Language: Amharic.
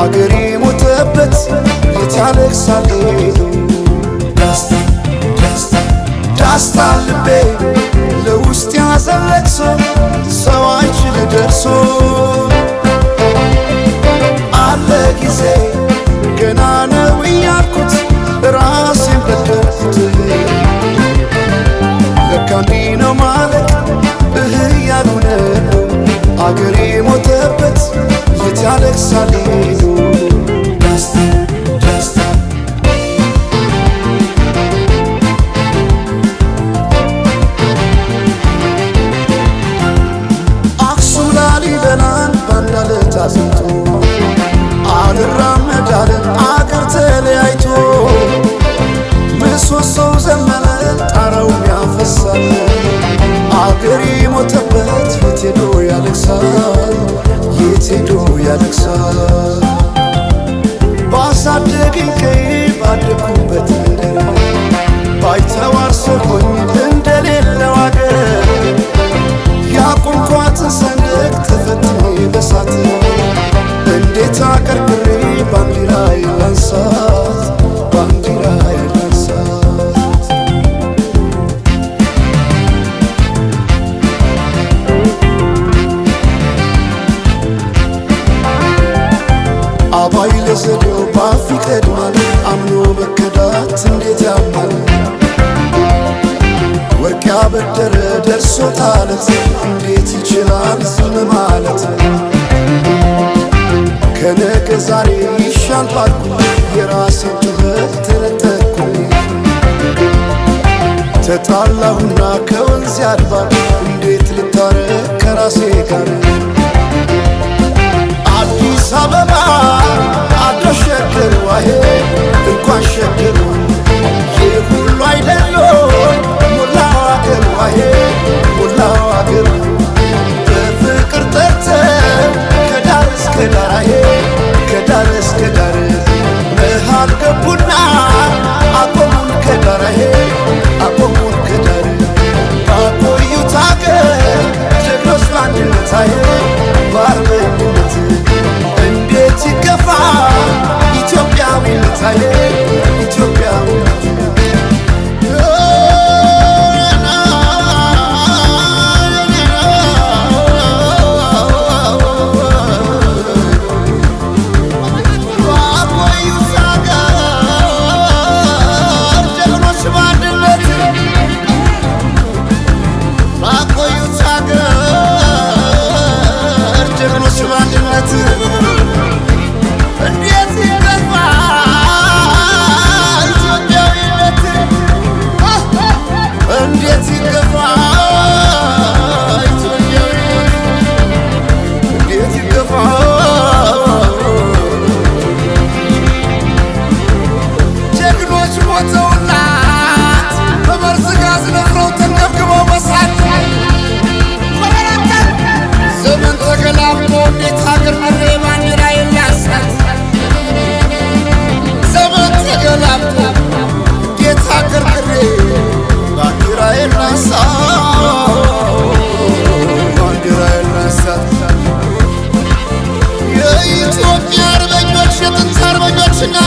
አገሬ ሞተበት የት ያለቅሳል ዳስታ ዳስታ ዳስታ ልቤ ለውስጥ ያዘን ለቅሶ ሰው አይችል ደርሶ አለ ጊዜ ገና ነው እያልኩት ራሴን በደልኩት ለካ እንዲህ ነው ማለት እያሉ ነው አገሬ ሞተበት የት ያለቅሳል ዳስታ ዳስታ አክሱም ላሊበላን ባንድ ዓለት አዝምቶ አልራመዳለን አገር ተለያይቶ ምሰሶው ዘመነ ጣራው ያፈሳል አገሬ ሞተበት የት ሄዶ ያለቅሳል የት ሄዶ ያለቅሳል ባሳደገኝ ቀዬ ባደኩበት ምድር ባይተዋር ሰው ሆኜ እንደሌለው አገር ያቆምኳትን ሰንደቅ ተፈትኜ በሳት እንዴት አቀርቅሬ ባንዲራዬ ላንሳት ባንዲራዬ ላንሳት አባይ ለዘዴው ባፍ ይቀድማል አምኖ መከዳት እንዴት ያማል ወርቅ ያበደረ ደርሶታለት እንዴት ይችላል ዝም ማለት ከነገ ዛሬ ይሻል ባልኩ የራሴን ጩኸት ተነጠቅኩ ተጣላሁና ከወንዝ ያድባል እንዴት ልታረቅ ከራሴ ጋር አዲስ አበባ አደሸገር ዋሄ እንኳን ሸገር ይህ ሁሉ አይደሎ ሞላው አገር ዋሄ ሞላው አገር በፍቅር ጠርተን ከዳር እስከ ዳር ከዳር እስከ ዳር መሃል ገቡና አቆሙን ከዳር አቆሙን ከዳር ባቆዩት አገር ጀግኖች በአንድነት በአርበኝነት እንዴት ይገፋ ኢትዮጵያዊነት ኢትዮጵያዊነት የኢትዮጵያ አርበኞች የጥንት አርበኞች እና